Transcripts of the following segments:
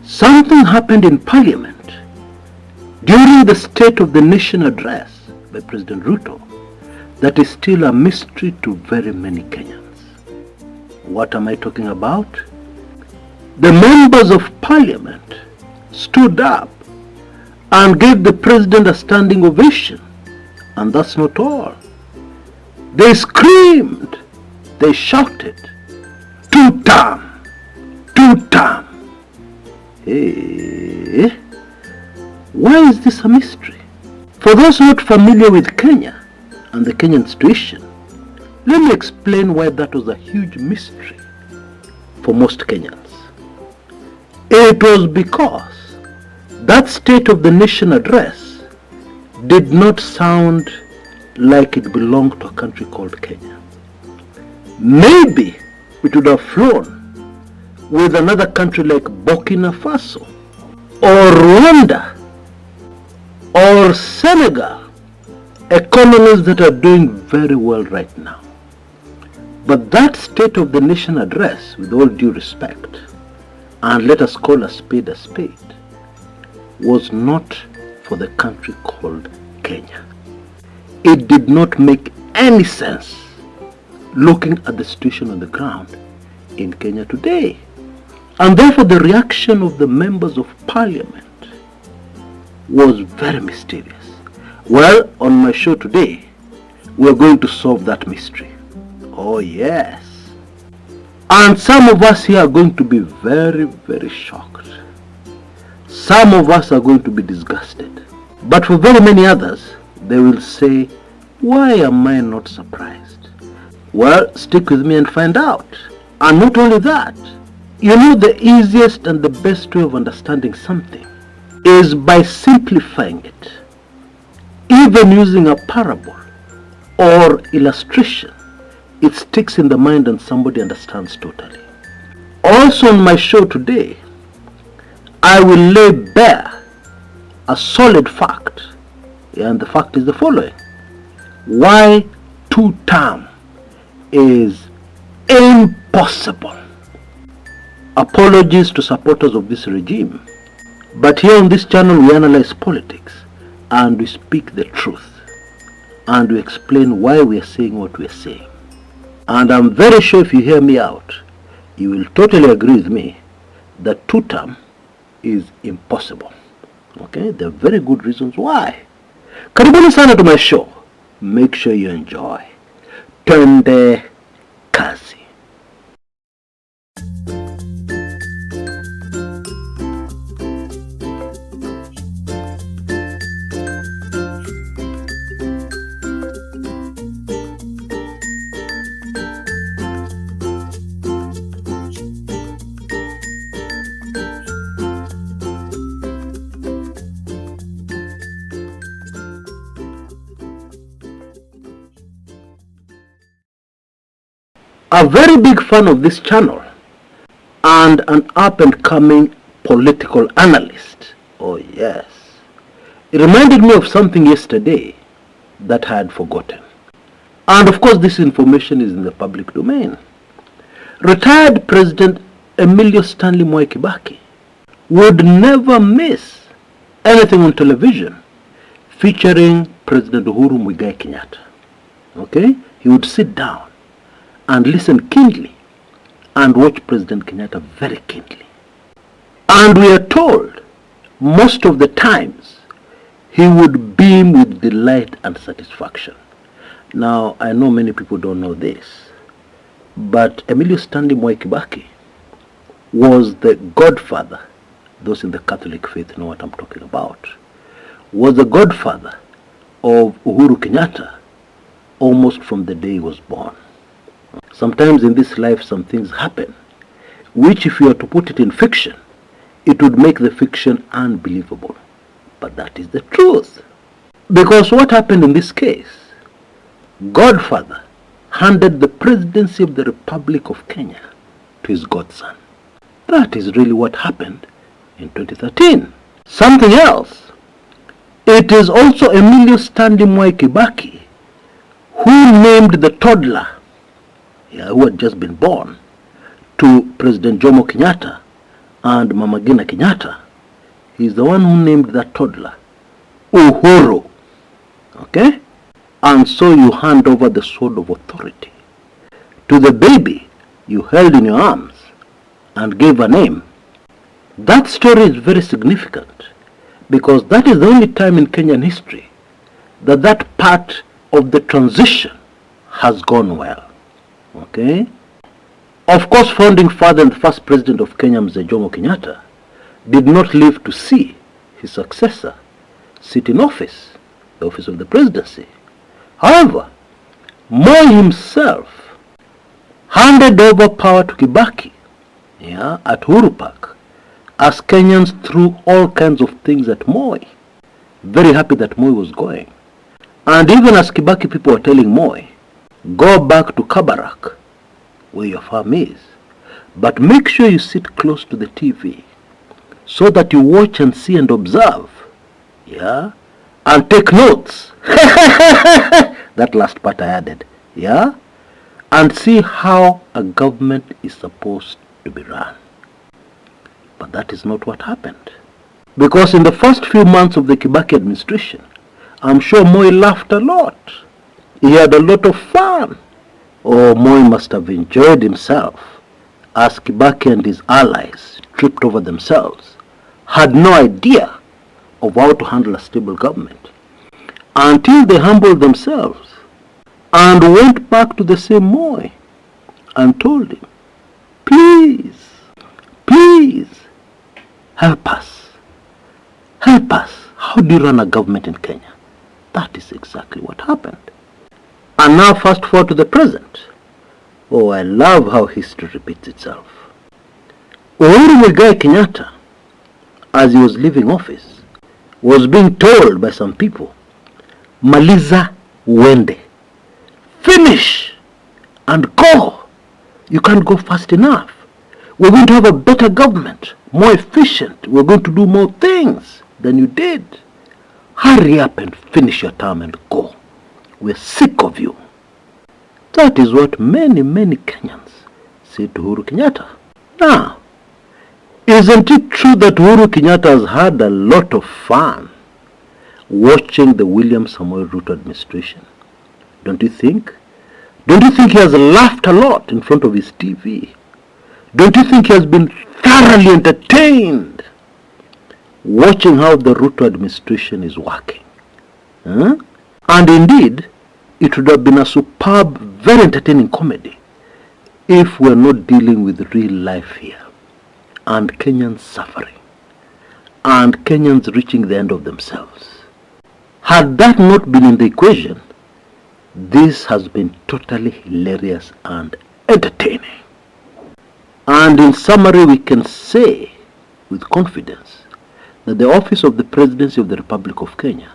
Something happened in Parliament during the State of the Nation address by President Ruto that is still a mystery to very many Kenyans. What am I talking about? The members of Parliament stood up and gave the President a standing ovation. And that's not all. They screamed, they shouted, two-term, two-term. Hey, why is this a mystery? For those not familiar with Kenya and the Kenyan situation, let me explain why that was a huge mystery for most Kenyans. It was because that State of the Nation address did not sound like it belonged to a country called Kenya. Maybe it would have flown with another country like Burkina Faso or Rwanda or Senegal, economies that are doing very well right now. But that State of the Nation address, with all due respect, and let us call a spade, was not for the country called Kenya. It did not make any sense looking at the situation on the ground in Kenya today. And therefore the reaction of the members of Parliament was very mysterious. Well, on my show today, we're going to solve that mystery. Oh yes. And some of us here are going to be very, very shocked. Some of us are going to be disgusted. But for very many others, they will say, why am I not surprised? Well, stick with me and find out. And not only that, you know, the easiest and the best way of understanding something is by simplifying it. Even using a parable or illustration, it sticks in the mind and somebody understands totally. Also on my show today, I will lay bare a solid fact, and the fact is the following. Why two-term is impossible. Apologies to supporters of this regime, but here on this channel we analyze politics and we speak the truth and we explain why we are saying what we are saying. And I'm very sure if you hear me out, you will totally agree with me that two-term is impossible. Okay, there are very good reasons why. Karibuni sana to my show. Make sure you enjoy. Twende kazi. A very big fan of this channel and an up-and-coming political analyst. Oh yes. It reminded me of something yesterday that I had forgotten. And of course this information is in the public domain. Retired President Emilio Stanley Mwai Kibaki would never miss anything on television featuring President Uhuru Muigai Kenyatta. Okay? He would sit down and listen keenly and watch President Kenyatta very keenly. And we are told most of the times he would beam with delight and satisfaction. Now, I know many people don't know this, but Emilio Stanley Mwai Kibaki was the godfather, those in the Catholic faith know what I'm talking about, was the godfather of Uhuru Kenyatta almost from the day he was born. Sometimes in this life some things happen, which if you were to put it in fiction, it would make the fiction unbelievable. But that is the truth. Because what happened in this case, Godfather handed the presidency of the Republic of Kenya to his godson. That is really what happened in 2013. Something else, it is also Emilio Stanley Mwai Kibaki who named the toddler who had just been born to President Jomo Kenyatta And Mama Ngina Kenyatta, he's the one who named that toddler Uhuru. Okay? And so you hand over the sword of authority to the baby you held in your arms and gave a name. That story is very significant because that is the only time in Kenyan history that that part of the transition has gone well. Okay? Of course, founding father and the first president of Kenya, Mzee Jomo Kenyatta, did not live to see his successor sit in office, the office of the presidency. However, Moi himself handed over power to Kibaki, at Uhuru Park, as Kenyans threw all kinds of things at Moi. Very happy that Moi was going. And even as Kibaki people were telling Moi, go back to Kabarak, where your farm is, but make sure you sit close to the TV so that you watch and see and observe, and take notes. That last part I added, and see how a government is supposed to be run. But that is not what happened. Because in the first few months of the Kibaki administration, I'm sure Moi laughed a lot. He had a lot of fun. Oh, Moi must have enjoyed himself as Kibaki and his allies tripped over themselves, had no idea of how to handle a stable government, until they humbled themselves and went back to the same Moi and told him, please, help us. Help us. How do you run a government in Kenya? That is exactly what happened. And now fast forward to the present. Oh, I love how history repeats itself. Uhuru Muigai Kenyatta, as he was leaving office, was being told by some people, Maliza uende. Finish and go. You can't go fast enough. We're going to have a better government, more efficient. We're going to do more things than you did. Hurry up and finish your term and go. We're sick of you. That is what many Kenyans said to Uhuru Kenyatta. Now, isn't it true that Uhuru Kenyatta has had a lot of fun watching the William Samoei Ruto administration? Don't you think? Don't you think he has laughed a lot in front of his TV? Don't you think he has been thoroughly entertained watching how the Ruto administration is working? And indeed, it would have been a superb, very entertaining comedy if we're not dealing with real life here, and Kenyans suffering, and Kenyans reaching the end of themselves. Had that not been in the equation, this has been totally hilarious and entertaining. And in summary, we can say with confidence that the office of the Presidency of the Republic of Kenya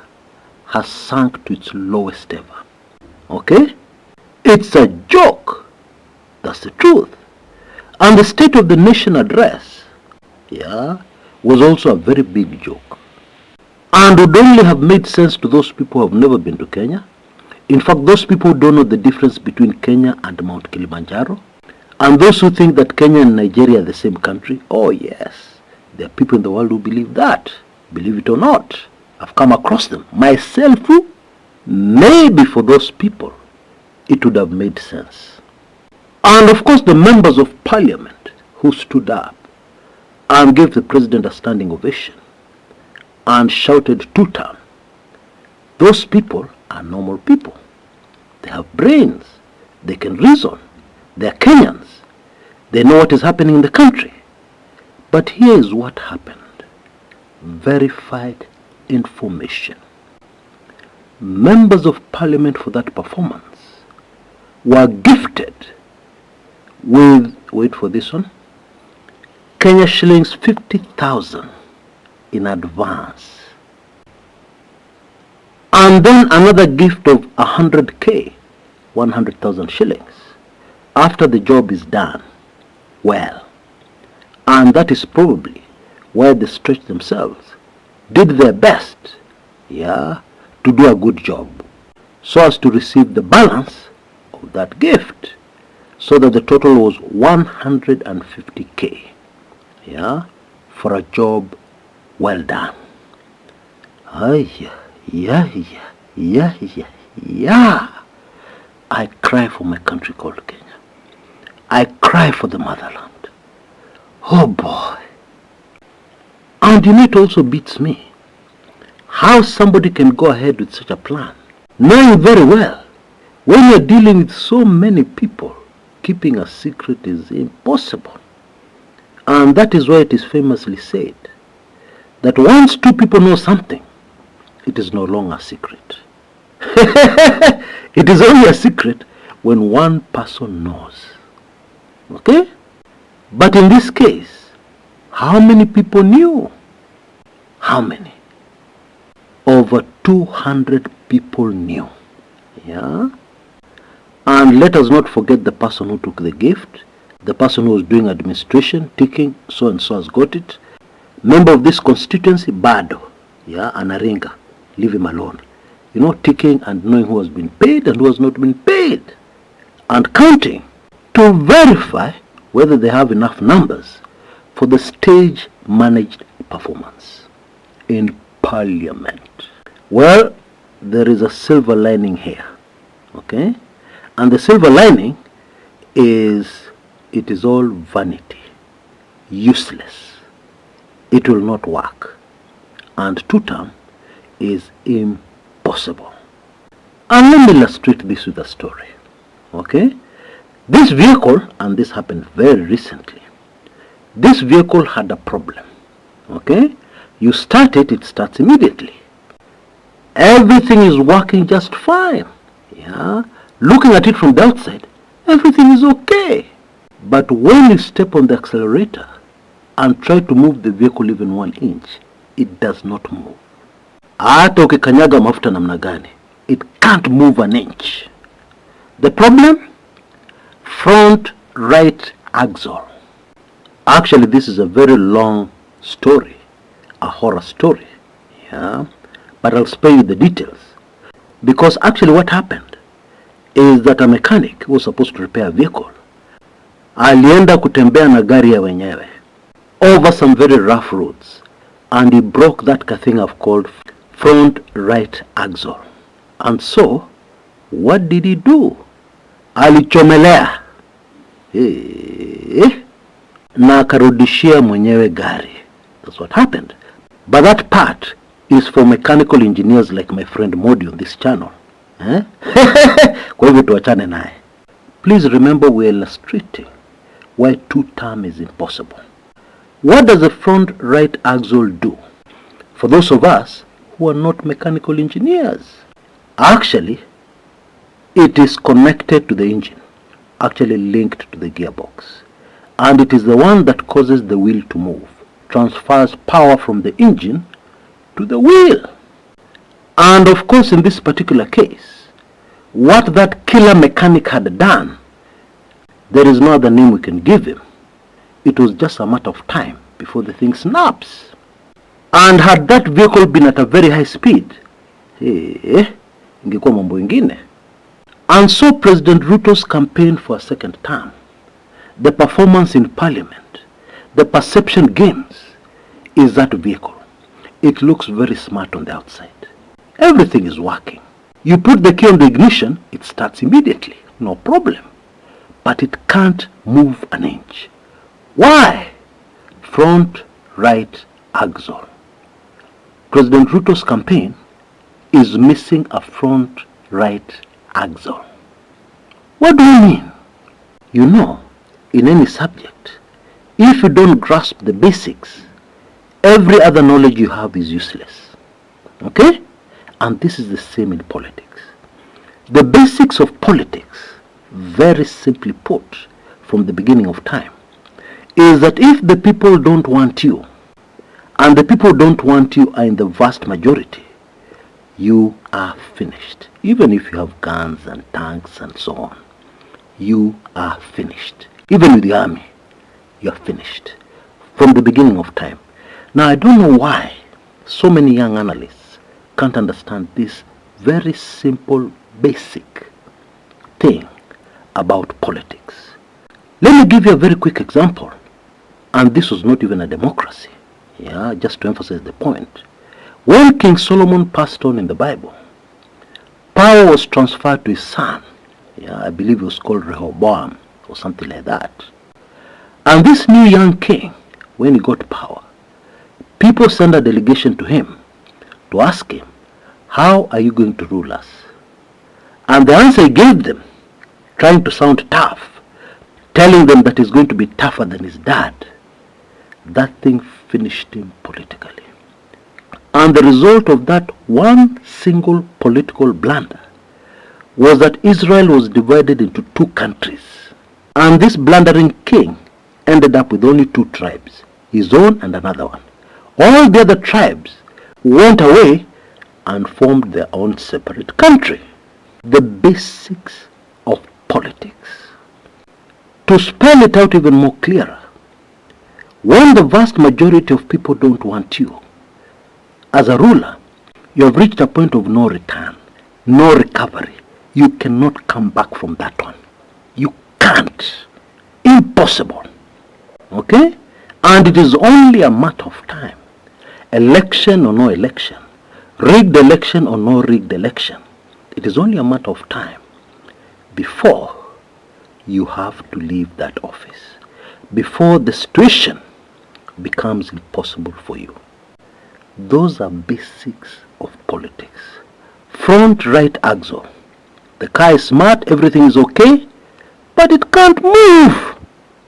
has sunk to its lowest ever. Okay? It's a joke. That's the truth. And the State of the Nation address, was also a very big joke. And would only have made sense to those people who have never been to Kenya. In fact, those people who don't know the difference between Kenya and Mount Kilimanjaro. And those who think that Kenya and Nigeria are the same country. Oh yes, there are people in the world who believe that. Believe it or not. I've come across them. Myself, maybe for those people, it would have made sense. And of course the members of parliament who stood up and gave the president a standing ovation and shouted two-term. Those people are normal people. They have brains. They can reason. They are Kenyans. They know what is happening in the country. But here is what happened. Verified information. Members of parliament for that performance were gifted with, wait for this one, Kenya shillings 50,000 in advance. And then another gift of 100k, 100,000 shillings, after the job is done well. And that is probably why they stretched themselves, did their best, to do a good job, so as to receive the balance of that gift, so that the total was 150k. for a job well done. Yeah. I cry for my country called Kenya. I cry for the motherland. Oh boy. And it also beats me how somebody can go ahead with such a plan, knowing very well when you're dealing with so many people, keeping a secret is impossible. And that is why it is famously said that once two people know something, it is no longer a secret. It is only a secret when one person knows. Okay? But in this case, how many people knew? How many? Over 200 people knew. Yeah? And let us not forget the person who took the gift, the person who was doing administration, ticking, so and so has got it. Member of this constituency, Bado. Yeah, Anaringa. Leave him alone. Ticking and knowing who has been paid and who has not been paid. And counting to verify whether they have enough numbers for the stage managed performance in Parliament. Well, there is a silver lining here. Okay? And the silver lining is it is all vanity. Useless. It will not work. And two-term is impossible. And let me illustrate this with a story. Okay? This vehicle, and this happened very recently, this vehicle had a problem. Okay? You start it, it starts immediately. Everything is working just fine. Yeah? Looking at it from the outside, everything is okay. But when you step on the accelerator and try to move the vehicle even 1 inch, it does not move. Hata ukikanyaga mafuta namna gani, it can't move an inch. The problem? Front right axle. Actually, this is a very long story, a horror story. Yeah? But I'll spare you the details. Because actually what happened is that a mechanic who was supposed to repair a vehicle alienda kutembea na gari ya wenyewe over some very rough roads, and he broke that thing I've called front right axle. And so, what did he do? Alichomelea na akarudishia mwenyewe gari. That's what happened. But that part is for mechanical engineers like my friend Modi on this channel. Kwa hivyo tuachane naye. Please remember we are illustrating why two-term is impossible. What does the front right axle do? For those of us who are not mechanical engineers, actually it is connected to the engine, actually linked to the gearbox, and it is the one that causes the wheel to move, transfers power from the engine to the wheel. And of course, in this particular case, what that killer mechanic had done, there is no other name we can give him. It was just a matter of time before the thing snaps. And had that vehicle been at a very high speed, ingekuwa mambo ingine. And so President Ruto's campaign for a second term, the performance in Parliament, the perception games, is that vehicle. It looks very smart on the outside. Everything is working. You put the key on the ignition, it starts immediately. No problem. But it can't move an inch. Why? Front right axle. President Ruto's campaign is missing a front right axle. What do you mean? You know, in any subject, if you don't grasp the basics, every other knowledge you have is useless. Okay? And this is the same in politics. The basics of politics, very simply put, from the beginning of time, is that if the people don't want you, and the people don't want you are in the vast majority, you are finished. Even if you have guns and tanks and so on, you are finished. Even with the army, you are finished. From the beginning of time. Now, I don't know why so many young analysts can't understand this very simple, basic thing about politics. Let me give you a very quick example. And this was not even a democracy. Yeah, just to emphasize the point. When King Solomon passed on in the Bible, power was transferred to his son. Yeah, I believe it was called Rehoboam or something like that. And this new young king, when he got power, people sent a delegation to him to ask him, how are you going to rule us? And the answer he gave them, trying to sound tough, telling them that he's going to be tougher than his dad, that thing finished him politically. And the result of that one single political blunder was that Israel was divided into two countries. And this blundering king ended up with only two tribes, his own and another one. All the other tribes went away and formed their own separate country. The basics of politics. To spell it out even more clearer, when the vast majority of people don't want you, as a ruler, you have reached a point of no return, no recovery. You cannot come back from that one. You can't. Impossible. Okay? And it is only a matter of time. Election or no election, rigged election or no rigged election, it is only a matter of time before you have to leave that office, before the situation becomes impossible for you. Those are basics of politics. Front right axle. The car is smart, everything is okay, but it can't move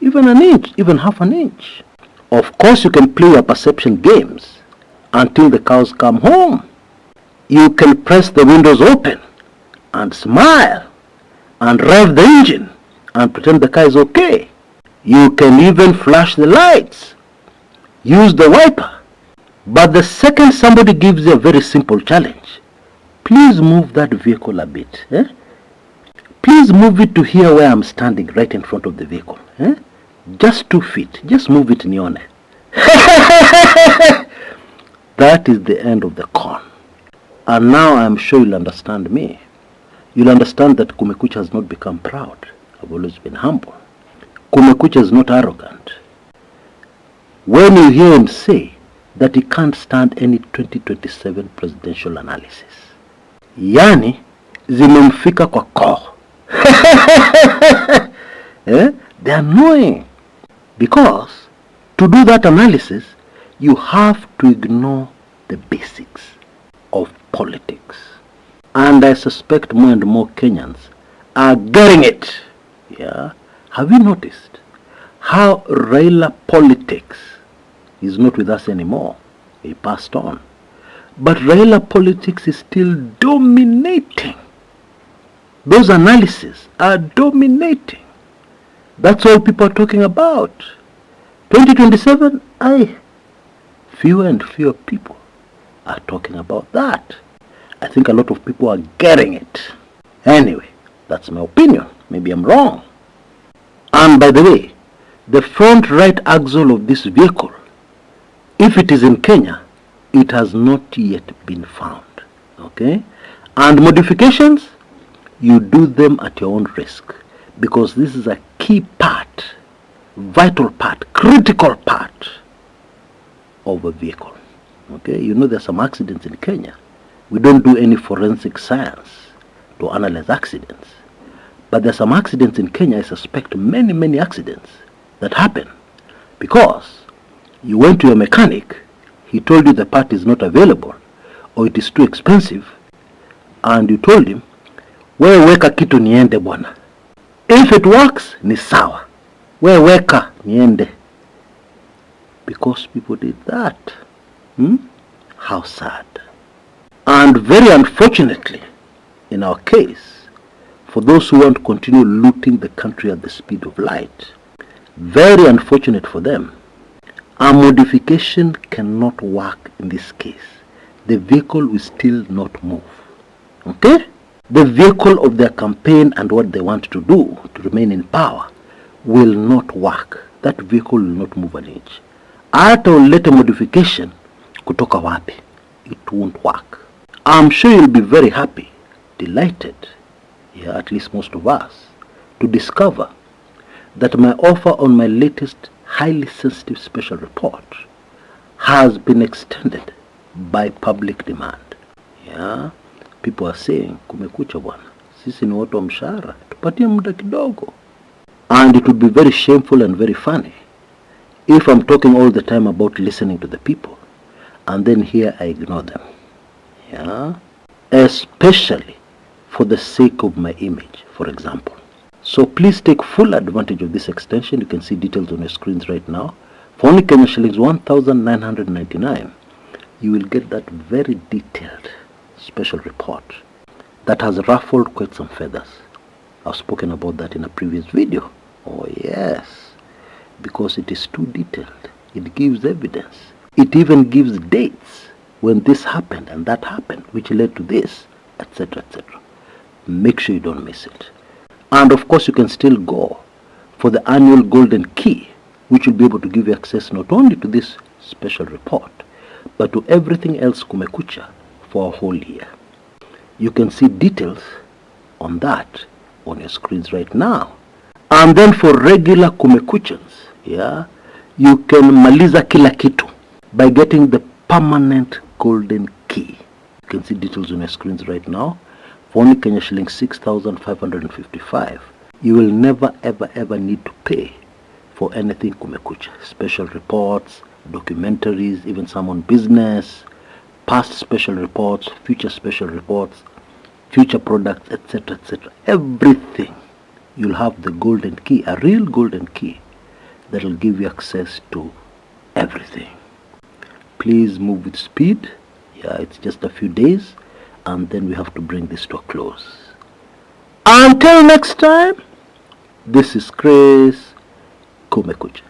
even an inch, even half an inch. Of course you can play your perception games until the cows come home. You can press the windows open and smile and rev the engine and pretend the car is okay. You can even flash the lights, use the wiper. But the second somebody gives you a very simple challenge, please move that vehicle a bit. Please move it to here where I'm standing, right in front of the vehicle. Just 2 feet. Just move it nione. That is the end of the con. And now I'm sure you'll understand me. You'll understand that Kumekucha has not become proud. I've always been humble. Kumekucha is not arrogant. When you hear him say that he can't stand any 2027 presidential analysis, yani zimemfika kwa koo. They're annoying. Because to do that analysis, you have to ignore the basics of politics. And I suspect more and more Kenyans are getting it. Yeah. Have you noticed how Raila politics is not with us anymore? He passed on. But Raila politics is still dominating. Those analyses are dominating. That's all people are talking about. 2027, fewer and fewer people are talking about that. I think a lot of people are getting it. Anyway, that's my opinion. Maybe I'm wrong. And by the way, the front right axle of this vehicle, if it is in Kenya, it has not yet been found. Okay? And modifications, you do them at your own risk. Because this is a key part, vital part, critical part of a vehicle. Okay? You know there's some accidents in Kenya. We don't do any forensic science to analyze accidents. But there's some accidents in Kenya, I suspect many accidents that happen because you went to your mechanic, he told you the part is not available or it is too expensive, and you told him, wewe weka kitu niende bwana. If it works, ni sawa. Wewe weka niende. Because people did that. How sad. And very unfortunately, in our case, for those who want to continue looting the country at the speed of light, very unfortunate for them, a modification cannot work in this case. The vehicle will still not move. Okay? The vehicle of their campaign and what they want to do to remain in power will not work. That vehicle will not move an inch. Hata ulete modification kutoka wapi, it won't work. I'm sure you'll be very happy, delighted, yeah, at least most of us, to discover that my offer on my latest highly sensitive special report has been extended by public demand. Yeah, people are saying kumekucha bwana, sisi ni watu wa mshahara, tupatie muda kidogo. And it would be very shameful and very funny if I'm talking all the time about listening to the people and then here I ignore them. Yeah, especially for the sake of my image, for example. So please take full advantage of this extension. You can see details on your screens right now. For only Kenya shillings 1,999, you will get that very detailed special report that has ruffled quite some feathers. I've spoken about that in a previous video. Oh yes, because it is too detailed. It gives evidence. It even gives dates when this happened and that happened, which led to this, etc., etc. Make sure you don't miss it. And of course, you can still go for the annual golden key, which will be able to give you access not only to this special report, but to everything else kumekucha for a whole year. You can see details on that on your screens right now. And then for regular kumekuchans, yeah, you can maliza kila kitu by getting the permanent golden key. You can see details on your screens right now. For only Kenya shillings 6,555, you will never ever need to pay for anything kumekucha. Special reports, documentaries, even some on business, past special reports, future special reports, future products, etc., etc. Everything. You'll have the golden key, a real golden key that will give you access to everything. Please move with speed. Yeah, it's just a few days and then we have to bring this to a close. Until next time, this is Chris Kumekucha.